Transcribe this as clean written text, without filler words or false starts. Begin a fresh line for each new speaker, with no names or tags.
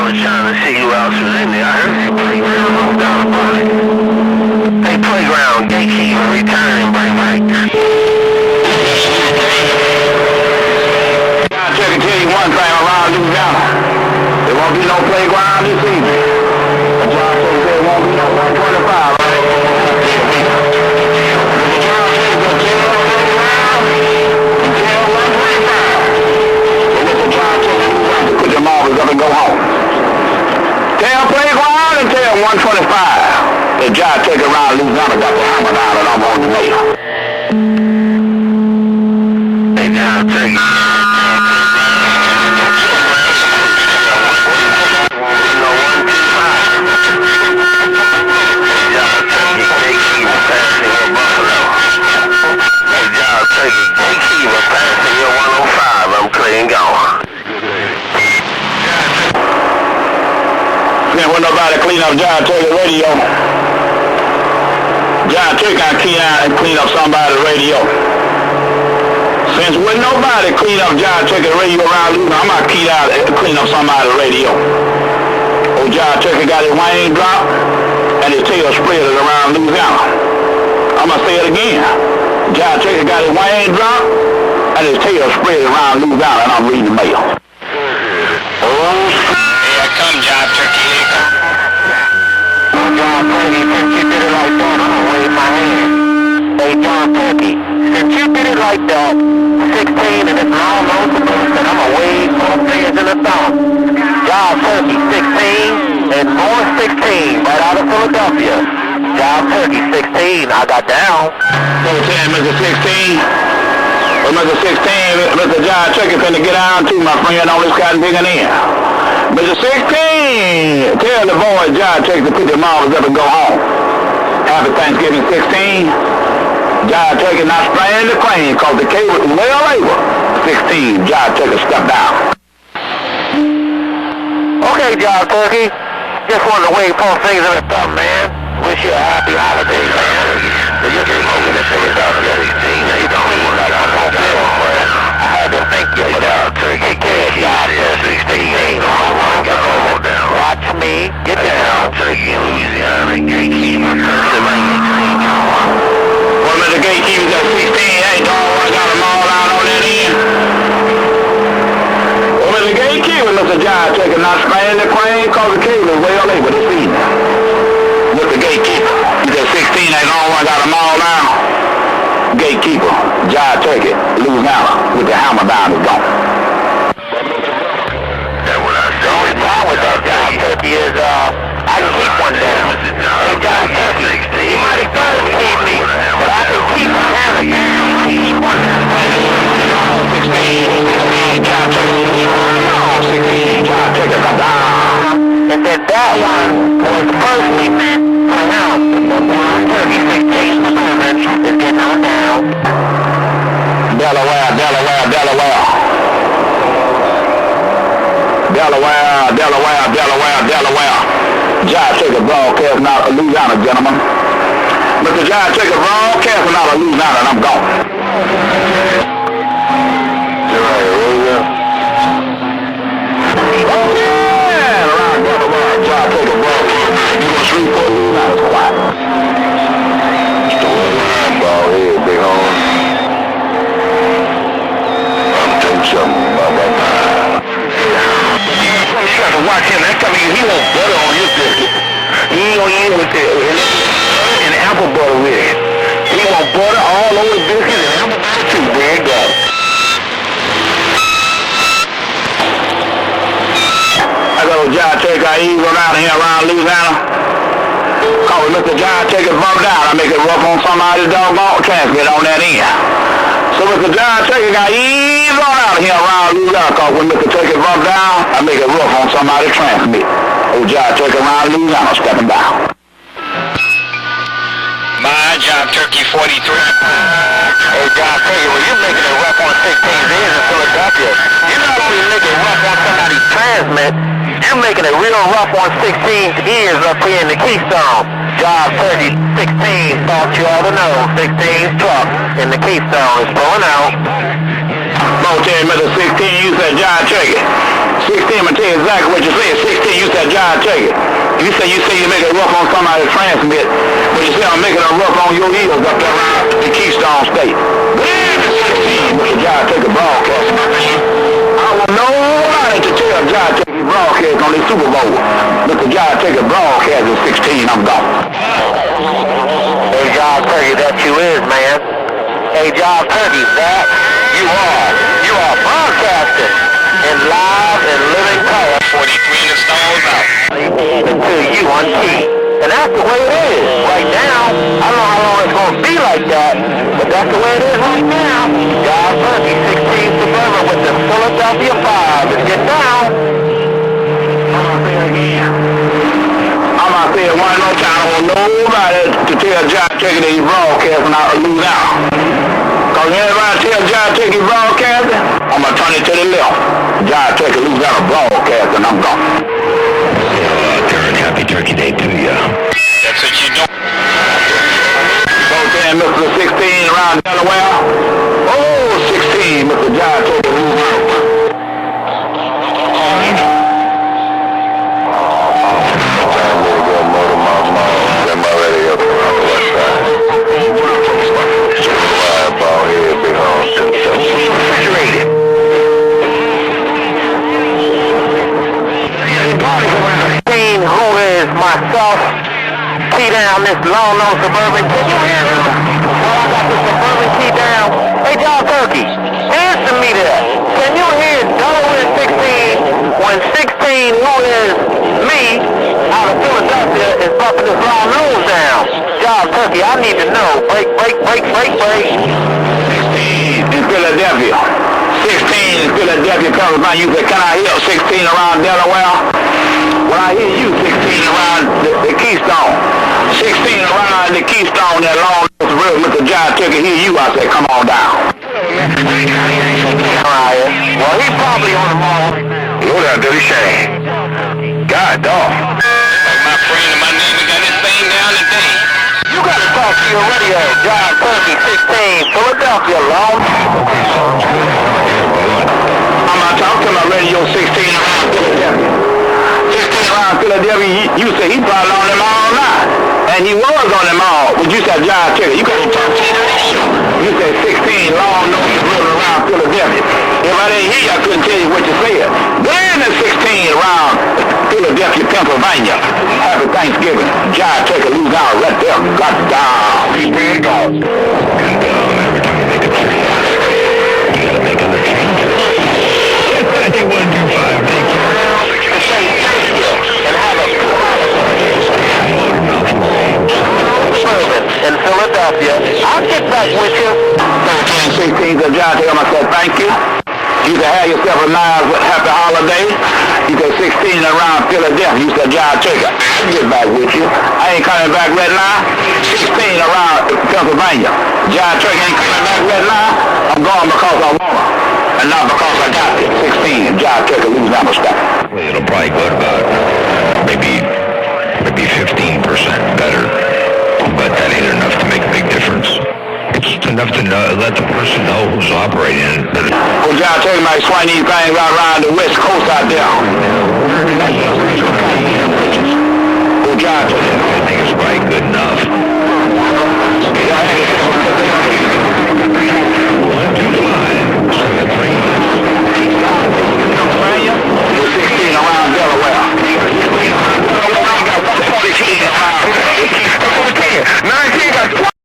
was trying to see who else was in there. I heard they playground on down the block. Hey, playground, gatekeeper, return and bring right.
I can tell you one thing around Louisiana. There won't be no playground this evening. That's why I said there won't be no 125, right? Put your marbles up and go home. Tell playground and tell 125. The job take around Louisiana got the hammer down and I'm on the mail.
Hey, job take it.
When nobody clean up John Turkey radio, John Turkey can key out and clean up somebody's radio. Since when nobody clean up John Turkey radio around Louisiana, I'm gonna key out and clean up somebody's radio. Oh, John Turkey got his wing dropped and his tail spread around Louisiana. I'm gonna say it again. John Turkey got his wing dropped and his tail spread around Louisiana, and I'm reading the mail.
Come, John Turkey. John Turkey, since you did it like that, I'm gonna wave my hand. Hey, John Turkey, since you did it like that, 16 and it's all over the boost, and I'm gonna wave both hands in the thumb. John Turkey, 16, and more 16, right out of Philadelphia. John Turkey, 16, I got down.
So, Mr. 16. Well, Mr. 16, Mr. John Turkey finna get down too, my friend, on this cotton digging in. Mr. 16, tell the boy John Turkey to put their marbles up and go home. Happy Thanksgiving, 16. John Turkey not spraying the crane because the cable is well over. 16, John Turkey step down.
Okay, John Turkey, just wanted to wave 4 fingers in the thumb, man. Wish you a happy holiday, man. You came over to say it's out of 16. You don't even like I'm going to play on, man. I had to thank you for that. Turkey, John Turkey, 16. Watch me, get down. Turkey, Louisiana, gatekeeper.
Well, Mr. Gatekeeper's at 16. Hey, dog, I got them all out on that end. Well, Mr. Gatekeeper, Mr. John Turkey not spraying the crane because the cable is well over this evening. Mr. Gatekeeper, he's at 16. Hey, dog, I got them all out. Gatekeeper, John Turkey, Louisiana, with the hammer down is gone.
With that John Turkey is, I can keep one down. Hey, John Turkey, he might have tried to keep me, but I can keep my hammer down. Keep one down.
16, John Turkey, 16, John Turkey, come down.
And then that one was personally meant for him. John Turkey, 16, is getting on down.
Delaware, Delaware, Delaware. Delaware, Delaware, Delaware, Delaware. John Turkey broadcasting out of Louisiana, gentlemen. Mr. John Turkey broadcasting out of Louisiana, and I'm gone. Oh, yeah, around Delaware, John Turkey broadcasting. You gonna sleep for Louisiana, it's quiet. Ball head, big home. I'm telling you something about that. You got to watch him. That's coming. He wants butter on his biscuit. He ain't gonna eat it with and apple butter with it. He want butter all over the biscuit and apple butter too. There you go. I got old John Turkey. I eat around here around Louisiana. Call it Mr. John Turkey bumped down. I make it rough on somebody's doggone transmit on that end. So Mr. John Turkey got ease on out of here around Louisiana, because when Mr. Turkey bumped down, I make it rough on somebody's transmit. Old John Turkey around Louisiana stepping down.
My John Turkey 43. Hey, John Turkey, well, you're making it rough on 16 years in Philadelphia. You're not only making it rough on somebody's transmit, you're making it real rough on 16 ears up here in the Keystone. John Turkey 16 thought you ought to know. 16's truck in the Keystone is pulling out.
Mo, tell me, Mr. 16, you said John Turkey. 16, I'm going to tell you exactly what you said. 16, said, John, take it. You say you make it rough on somebody's transmit, but you say I'm making it rough on your ears up there around the Keystone State. Mr. John, take a broadcast. I want nobody to tell John take a broadcast on this Super Bowl. Mr. John, take a broadcast at 16, I'm gone.
Hey, John Turkey, that you is, man. Hey, John Turkey, that you are broadcasting in live and living color.
43 installs out.
To you on key. And that's the way it is right now. I don't know how long it's going to be like that, but that's the way it is right now. John Turkey, 16 Suburban with the Philadelphia 5. Let's get down.
I'm out there one more time. I want nobody to tell John Turkey that he's broadcasting out or lose out. Because when everybody tell John Turkey he's broadcasting, I'm going to turn it to the left. John Turkey lose out of broadcasting, I'm gone.
Happy Turkey Day to you. That's what you do.
So then, Mr. 16 around Delaware. Oh, 16, Mr. John Turkey lose out.
Myself, key down this long nose Suburban. Can you hear me? Well, I got this Suburban key down. Hey, John Turkey, answer me there. Can you hear Delaware 16 when 16, who is me, out of Philadelphia, is bumping this long nose down? John Turkey, I need to know. Break.
16 in Philadelphia. 16 in Philadelphia, Pennsylvania. You said, can I hear 16 around Delaware? When I hear you, 16 around the Keystone. 16 around the Keystone, that long nose real Mr. John Turkey, hear you, I said, come on down.
Well, he's probably on the mall.
Look at Dirty Shane. God, dog.
Like my friend and my neighbor got this thing down today.
You gotta talk to your radio. John Turkey, 16, Philadelphia, long.
I'm gonna talk to my radio 16 around Philadelphia. 16 around Philadelphia, you say he probably on them all night. And he was on them all. But you said John Turkey, you gotta talk to your radio. You said 16 long noses rolling around Philadelphia. If I didn't hear you, I couldn't tell you what you said. Then the 16 around Philadelphia, Pennsylvania. Happy Thanksgiving. John Turkey lose out right there. Got down. He's been gone.
Every time you make a trade, you gotta make other changes. 9125, take care.
And have a in Philadelphia. I'll get back with you.
16 to John Turkey, I said thank you. You can have yourself a nice happy holiday. You said 16 around Philadelphia. You said John Turkey, I'll get back with you. I ain't coming back right now. 16 around Pennsylvania. John Turkey ain't coming back right now. I'm going because I want to. And not because I got it. 16, John Turkey lose that much stuff.
Well, it'll probably go to about maybe 15% better. But that ain't enough to make a big difference. It's enough to let the person know who's operating it.
Well, John Turkey might swing these things right around the West Coast out there.